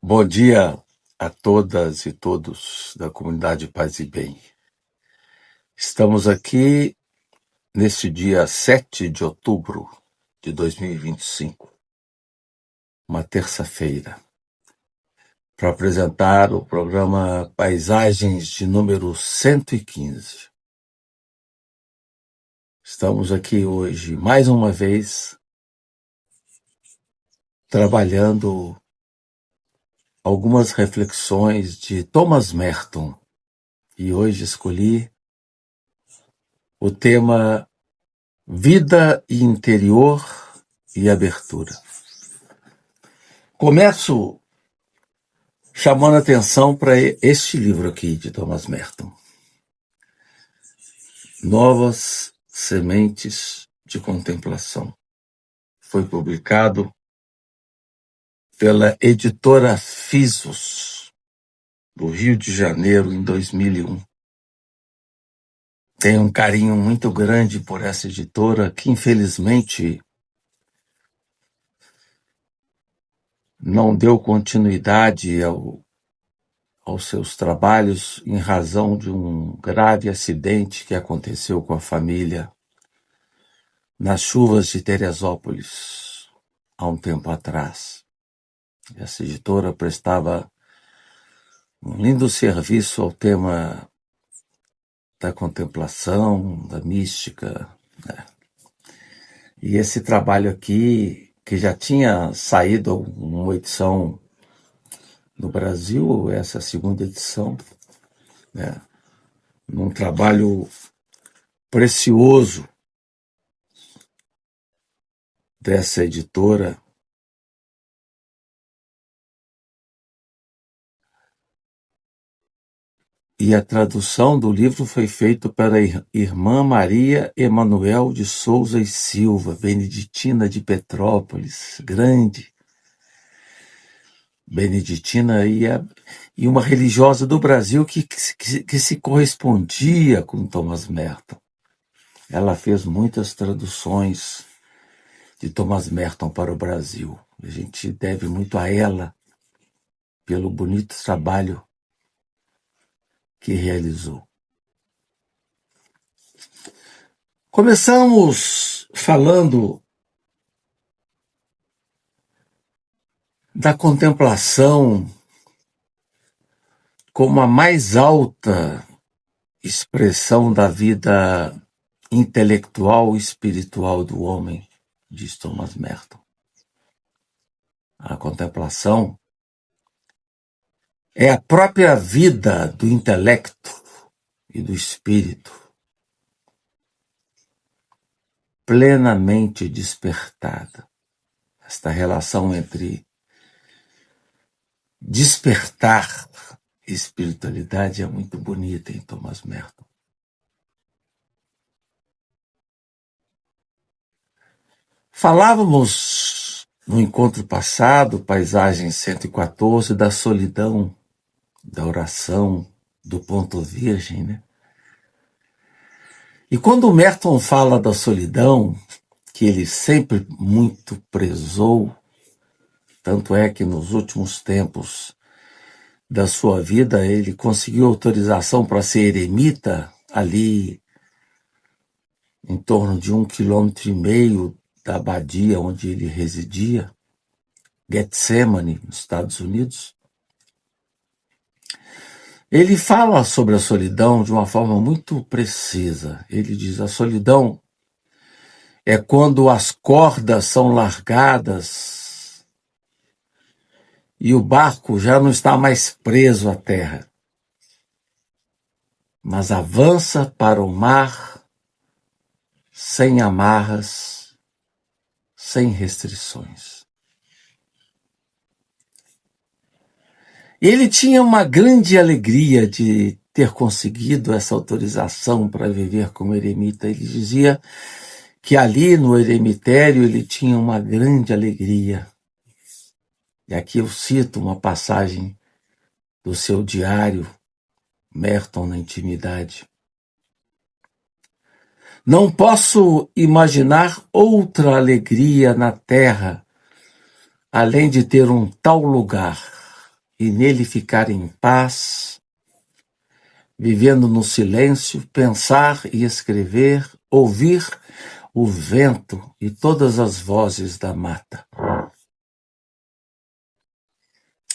Bom dia a todas e todos da comunidade Paz e Bem. Estamos aqui neste dia 7 de outubro de 2025, uma terça-feira, para apresentar o programa Paisagens de número 115. Estamos aqui hoje, mais uma vez, trabalhando algumas reflexões de Thomas Merton. E hoje escolhi o tema Vida e Interior e Abertura. Começo chamando a atenção para este livro aqui de Thomas Merton. Novas Sementes de Contemplação. Foi publicado pela editora Fisos, do Rio de Janeiro, em 2001. Tenho um carinho muito grande por essa editora, que infelizmente não deu continuidade aos seus trabalhos em razão de um grave acidente que aconteceu com a família nas chuvas de Teresópolis há um tempo atrás. Essa editora prestava um lindo serviço ao tema da contemplação, da mística, né? E esse trabalho aqui, que já tinha saído uma edição no Brasil, essa segunda edição, né? Num trabalho precioso dessa editora, e a tradução do livro foi feita pela irmã Maria Emanuel de Souza e Silva, beneditina de Petrópolis, grande beneditina, e uma religiosa do Brasil que se correspondia com Thomas Merton. Ela fez muitas traduções de Thomas Merton para o Brasil. A gente deve muito a ela pelo bonito trabalho que realizou. Começamos falando da contemplação como a mais alta expressão da vida intelectual e espiritual do homem, diz Thomas Merton. A contemplação é a própria vida do intelecto e do espírito, plenamente despertada. Esta relação entre despertar e espiritualidade é muito bonita em Thomas Merton. Falávamos no encontro passado, Paisagem 114, da solidão, da oração, do ponto virgem, né? E quando o Merton fala da solidão, que ele sempre muito prezou, tanto é que nos últimos tempos da sua vida ele conseguiu autorização para ser eremita ali em torno de 1,5 km da abadia onde ele residia, Getsemane, nos Estados Unidos. Ele fala sobre a solidão de uma forma muito precisa. Ele diz: a solidão é quando as cordas são largadas e o barco já não está mais preso à terra, mas avança para o mar sem amarras, sem restrições. Ele tinha uma grande alegria de ter conseguido essa autorização para viver como eremita. Ele dizia que ali no eremitério ele tinha uma grande alegria. E aqui eu cito uma passagem do seu diário, Merton na Intimidade. Não posso imaginar outra alegria na terra, além de ter um tal lugar, e nele ficar em paz, vivendo no silêncio, pensar e escrever, ouvir o vento e todas as vozes da mata.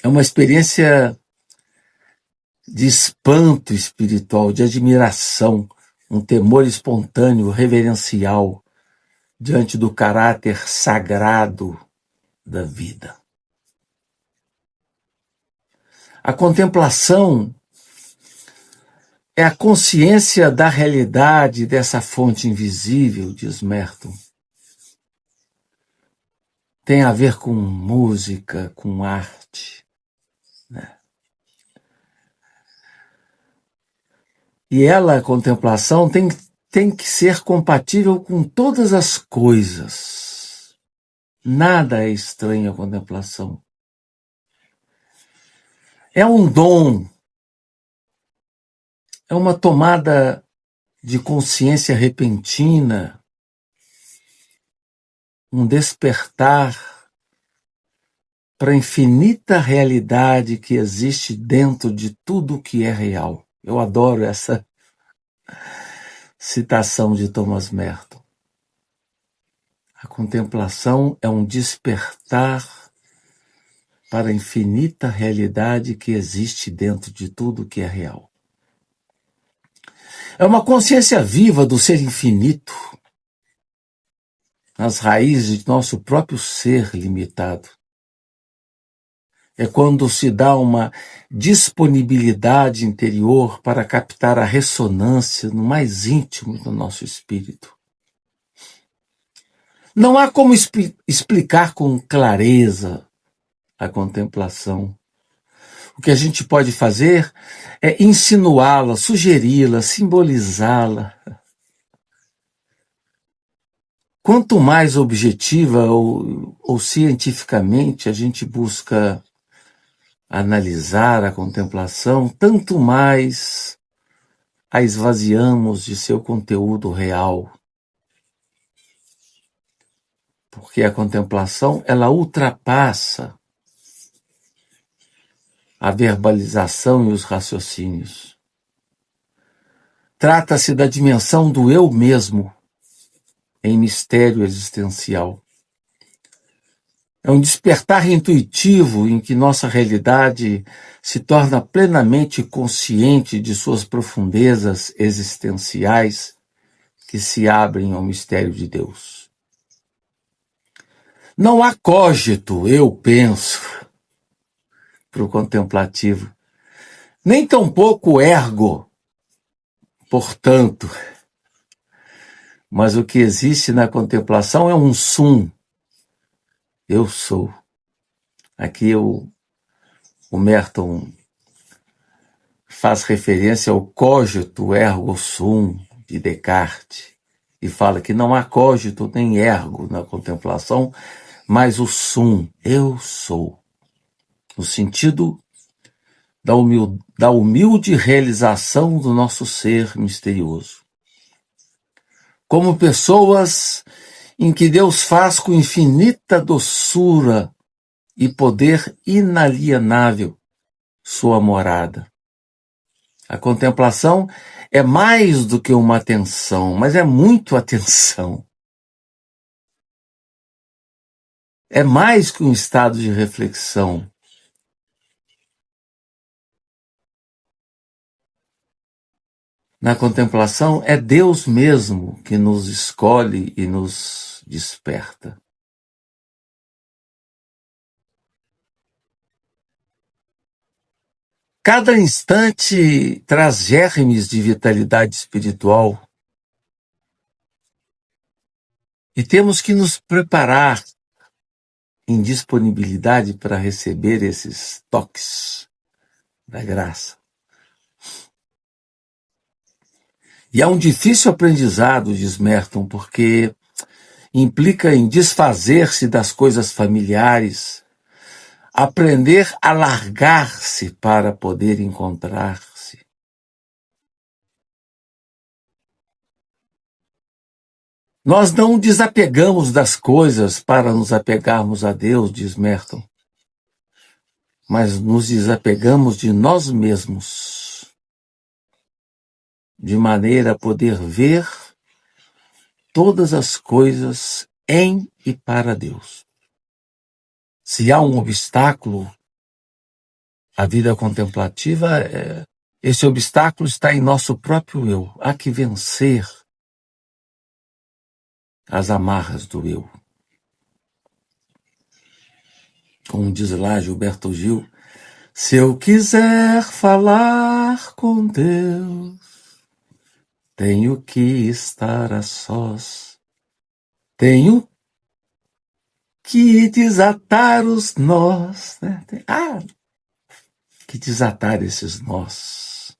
É uma experiência de espanto espiritual, de admiração, um temor espontâneo, reverencial, diante do caráter sagrado da vida. A contemplação é a consciência da realidade dessa fonte invisível, diz Merton. Tem a ver com música, com arte, né? E ela, a contemplação, tem que ser compatível com todas as coisas. Nada é estranho à contemplação. É um dom, é uma tomada de consciência repentina, um despertar para a infinita realidade que existe dentro de tudo que é real. Eu adoro essa citação de Thomas Merton. A contemplação é um despertar para a infinita realidade que existe dentro de tudo que é real. É uma consciência viva do ser infinito, nas raízes de nosso próprio ser limitado. É quando se dá uma disponibilidade interior para captar a ressonância no mais íntimo do nosso espírito. Não há como explicar com clareza a contemplação. O que a gente pode fazer é insinuá-la, sugeri-la, simbolizá-la. Quanto mais objetiva ou cientificamente a gente busca analisar a contemplação, tanto mais a esvaziamos de seu conteúdo real. Porque a contemplação, ela ultrapassa a verbalização e os raciocínios. Trata-se da dimensão do eu mesmo em mistério existencial. É um despertar intuitivo em que nossa realidade se torna plenamente consciente de suas profundezas existenciais que se abrem ao mistério de Deus. Não há cogito, eu penso, para o contemplativo, nem tampouco ergo, portanto. Mas o que existe na contemplação é um sum, eu sou. Aqui o Merton faz referência ao cogito ergo sum de Descartes e fala que não há cogito nem ergo na contemplação, mas o sum, eu sou, no sentido da humilde realização do nosso ser misterioso. Como pessoas em que Deus faz com infinita doçura e poder inalienável sua morada. A contemplação é mais do que uma atenção, mas é muito atenção. É mais que um estado de reflexão. Na contemplação é Deus mesmo que nos escolhe e nos desperta. Cada instante traz germes de vitalidade espiritual e temos que nos preparar em disponibilidade para receber esses toques da graça. E é um difícil aprendizado, diz Merton, porque implica em desfazer-se das coisas familiares, aprender a largar-se para poder encontrar-se. Nós não desapegamos das coisas para nos apegarmos a Deus, diz Merton. mas nos desapegamos de nós mesmos, de maneira a poder ver todas as coisas em e para Deus. Se há um obstáculo à vida contemplativa, esse obstáculo está em nosso próprio eu. Há que vencer as amarras do eu. Como diz lá Gilberto Gil, se eu quiser falar com Deus, tenho que estar a sós. Tenho que desatar os nós. Né? Que desatar esses nós.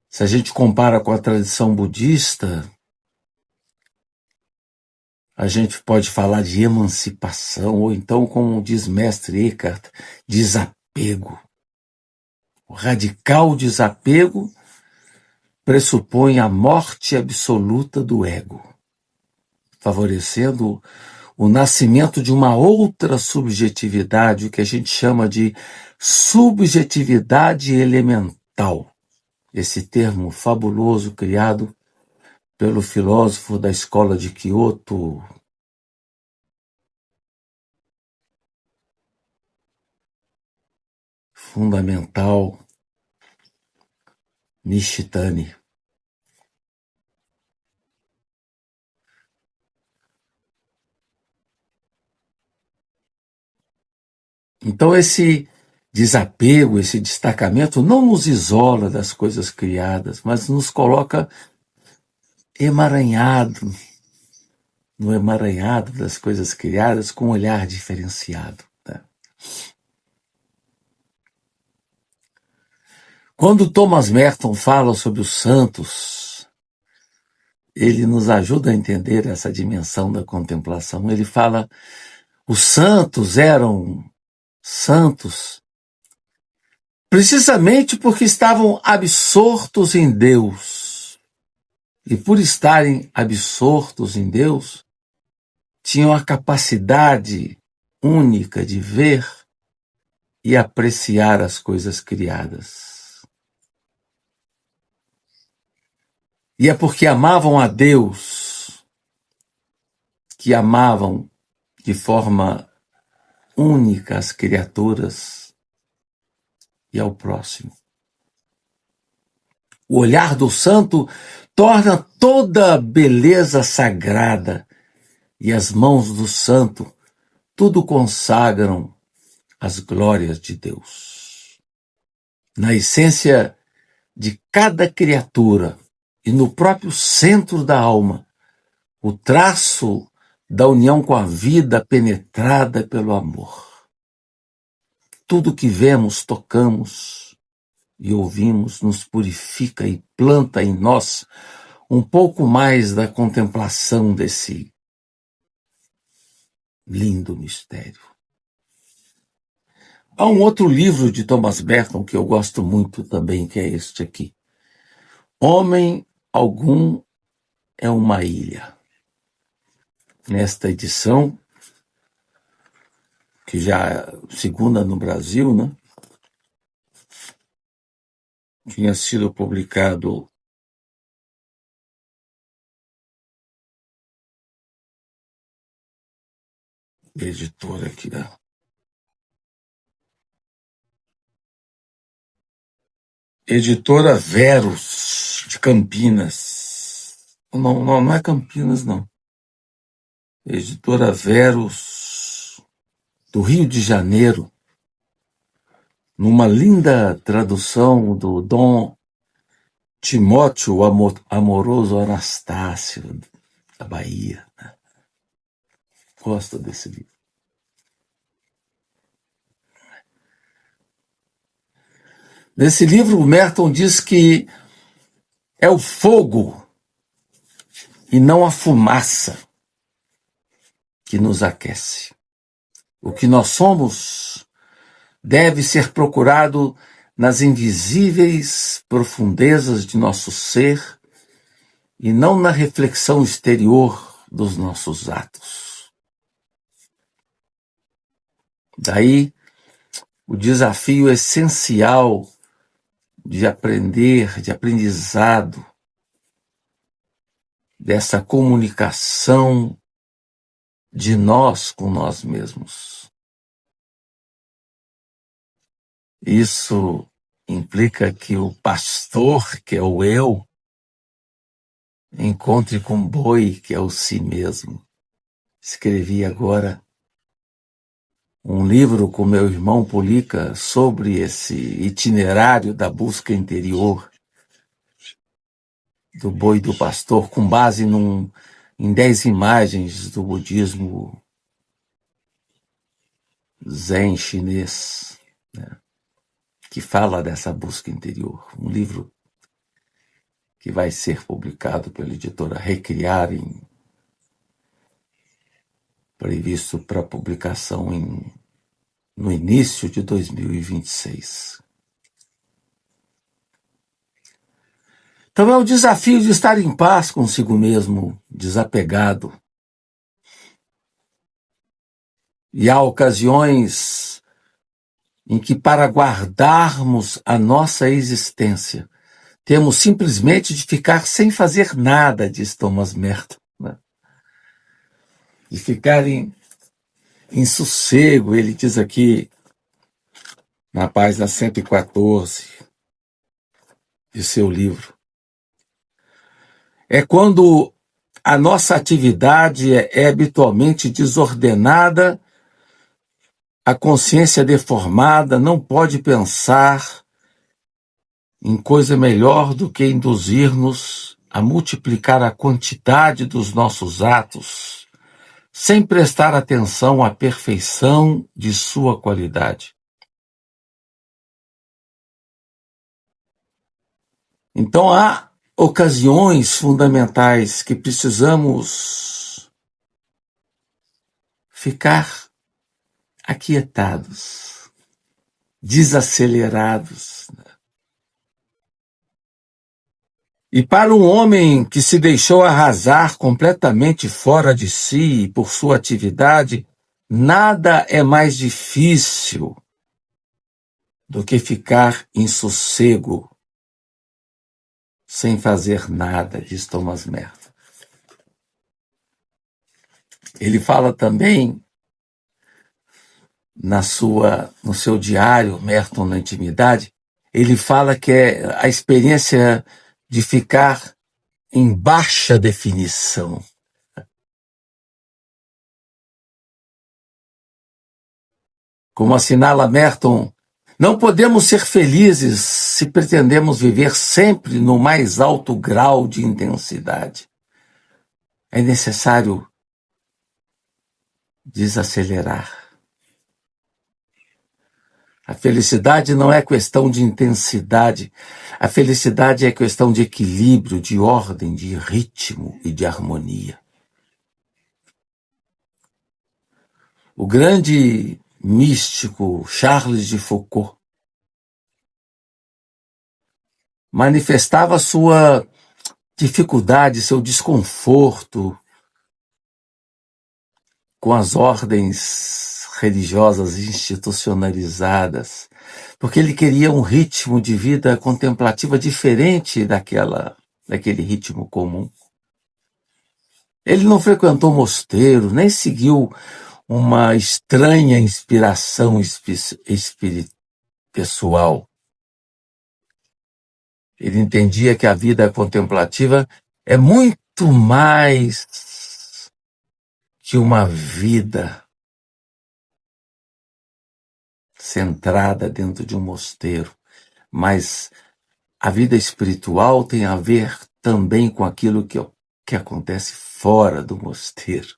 Se a gente compara com a tradição budista, a gente pode falar de emancipação, ou então, como diz mestre Eckhart, desapego. O radical desapego pressupõe a morte absoluta do ego, favorecendo o nascimento de uma outra subjetividade, o que a gente chama de subjetividade elemental. Esse termo fabuloso criado pelo filósofo da escola de Kyoto, fundamental, Nishitani. Então esse desapego, esse destacamento não nos isola das coisas criadas, mas nos coloca emaranhado, no emaranhado das coisas criadas com um olhar diferenciado. Tá? Quando Thomas Merton fala sobre os santos, ele nos ajuda a entender essa dimensão da contemplação. Ele fala, os santos eram santos precisamente porque estavam absortos em Deus. E por estarem absortos em Deus, tinham a capacidade única de ver e apreciar as coisas criadas. E é porque amavam a Deus, que amavam de forma única as criaturas e ao próximo. O olhar do santo torna toda a beleza sagrada e as mãos do santo tudo consagram às glórias de Deus. Na essência de cada criatura e no próprio centro da alma, o traço da união com a vida penetrada pelo amor. Tudo que vemos, tocamos e ouvimos nos purifica e planta em nós um pouco mais da contemplação desse lindo mistério. Há um outro livro de Thomas Merton que eu gosto muito também, que é este aqui. Homem algum é uma ilha. Nesta edição, que já é segunda no Brasil, né? Tinha sido publicado editora aqui, né? Editora Verus, de Campinas. Não é Campinas, não. Editora Verus, do Rio de Janeiro, numa linda tradução do Dom Timóteo Amoroso Anastácio, da Bahia. Gosto desse livro. Nesse livro, o Merton diz que é o fogo e não a fumaça que nos aquece. O que nós somos deve ser procurado nas invisíveis profundezas de nosso ser e não na reflexão exterior dos nossos atos. Daí o desafio essencial de aprender, de aprendizado, dessa comunicação de nós com nós mesmos. Isso implica que o pastor, que é o eu, encontre com o boi, que é o si mesmo. Escrevi agora um livro com meu irmão Polica sobre esse itinerário da busca interior do boi e do pastor, com base em 10 imagens do budismo zen chinês, né, que fala dessa busca interior. Um livro que vai ser publicado pela editora Recriar, previsto para publicação no início de 2026. Então é o desafio de estar em paz consigo mesmo, desapegado. E há ocasiões em que, para guardarmos a nossa existência, temos simplesmente de ficar sem fazer nada, diz Thomas Merton, né? De ficar em sossego. Ele diz aqui, na página 114 de seu livro, é quando a nossa atividade é habitualmente desordenada, a consciência deformada não pode pensar em coisa melhor do que induzir-nos a multiplicar a quantidade dos nossos atos, sem prestar atenção à perfeição de sua qualidade. Então há ocasiões fundamentais que precisamos ficar aquietados, desacelerados. E para um homem que se deixou arrasar completamente fora de si por sua atividade, nada é mais difícil do que ficar em sossego, sem fazer nada, diz Thomas Merton. Ele fala também no seu diário, Merton na Intimidade, ele fala que é a experiência de ficar em baixa definição. Como assinala Merton, não podemos ser felizes se pretendemos viver sempre no mais alto grau de intensidade. É necessário desacelerar. A felicidade não é questão de intensidade. A felicidade é questão de equilíbrio, de ordem, de ritmo e de harmonia. O grande místico Charles de Foucault manifestava sua dificuldade, seu desconforto com as ordens religiosas institucionalizadas, porque ele queria um ritmo de vida contemplativa diferente daquele ritmo comum. Ele não frequentou mosteiro, nem seguiu uma estranha inspiração pessoal. Ele entendia que a vida contemplativa é muito mais que uma vida centrada dentro de um mosteiro, mas a vida espiritual tem a ver também com aquilo que acontece fora do mosteiro.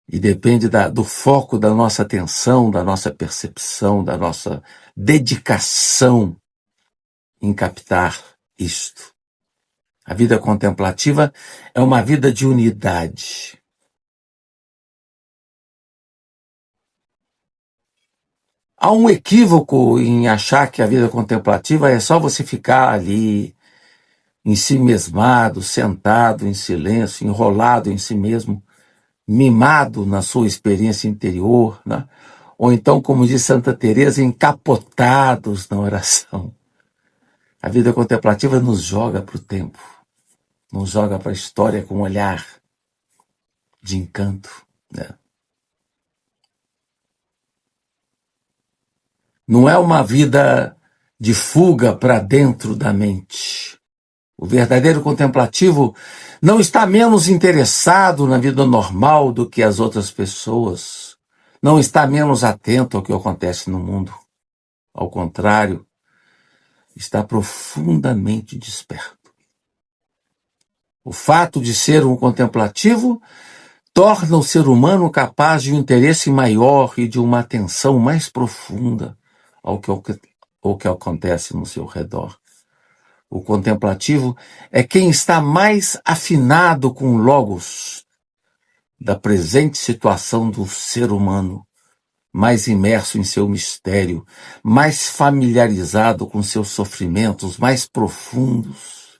E depende do foco da nossa atenção, da nossa percepção, da nossa dedicação em captar isto. A vida contemplativa é uma vida de unidade. Há um equívoco em achar que a vida contemplativa é só você ficar ali, em si mesmado, sentado em silêncio, enrolado em si mesmo. mimado na sua experiência interior, né? Ou então, como diz Santa Teresa, encapotados na oração. A vida contemplativa nos joga para o tempo, nos joga para a história com um olhar de encanto, né? Não é uma vida de fuga para dentro da mente. O verdadeiro contemplativo não está menos interessado na vida normal do que as outras pessoas. Não está menos atento ao que acontece no mundo. Ao contrário, está profundamente desperto. O fato de ser um contemplativo torna o ser humano capaz de um interesse maior e de uma atenção mais profunda ao que acontece no seu redor. O contemplativo é quem está mais afinado com o logos da presente situação do ser humano, mais imerso em seu mistério, mais familiarizado com seus sofrimentos mais profundos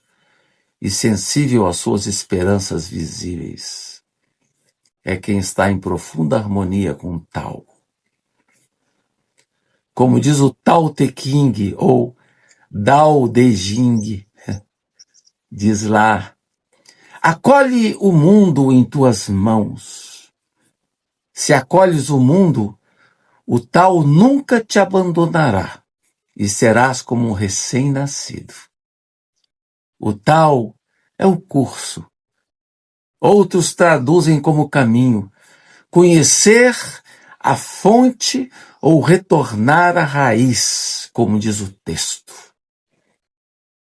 e sensível às suas esperanças visíveis. É quem está em profunda harmonia com o Tao. Como diz o Tao Te Ching, ou Dao De Jing, diz lá: acolhe o mundo em tuas mãos. Se acolhes o mundo, o Tao nunca te abandonará e serás como um recém-nascido. O Tao é o curso. Outros traduzem como caminho, conhecer a fonte ou retornar à raiz, como diz o texto.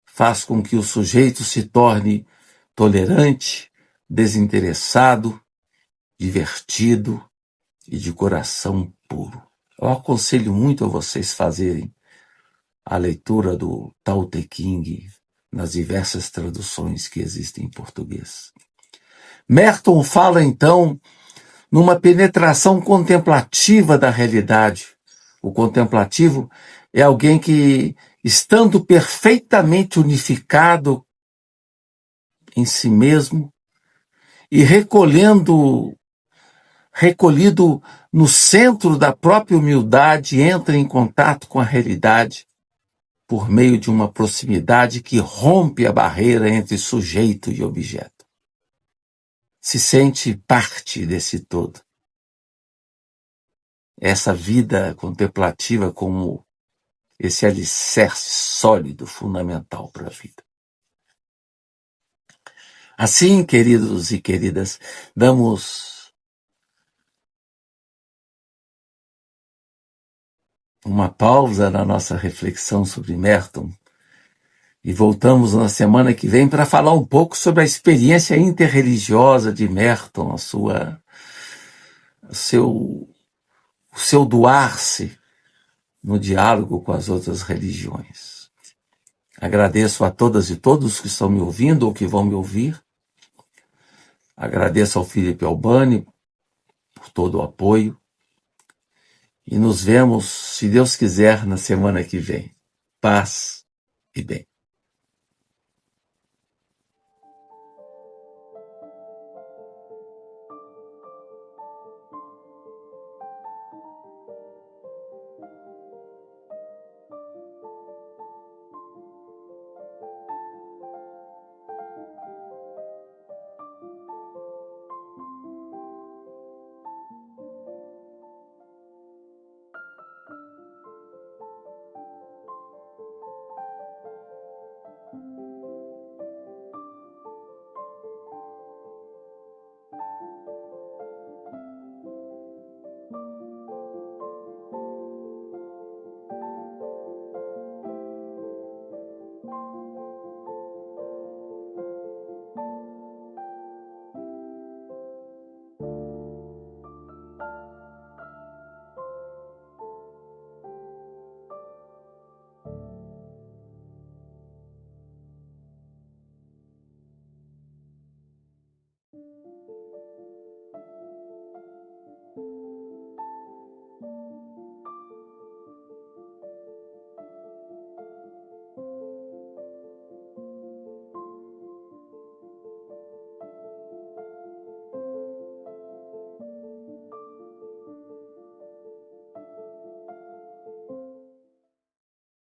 Faz com que o sujeito se torne tolerante, desinteressado, divertido e de coração puro. Eu aconselho muito a vocês fazerem a leitura do Tao Te Ching nas diversas traduções que existem em português. Merton fala, então, numa penetração contemplativa da realidade. O contemplativo é alguém que, estando perfeitamente unificado em si mesmo e recolhido no centro da própria humildade, entra em contato com a realidade por meio de uma proximidade que rompe a barreira entre sujeito e objeto. Se sente parte desse todo. Essa vida contemplativa como esse alicerce sólido, fundamental para a vida. Assim, queridos e queridas, damos uma pausa na nossa reflexão sobre Merton e voltamos na semana que vem para falar um pouco sobre a experiência interreligiosa de Merton, o seu doar-se no diálogo com as outras religiões. Agradeço a todas e todos que estão me ouvindo ou que vão me ouvir. Agradeço ao Felipe Albani por todo o apoio. E nos vemos, se Deus quiser, na semana que vem. Paz e bem.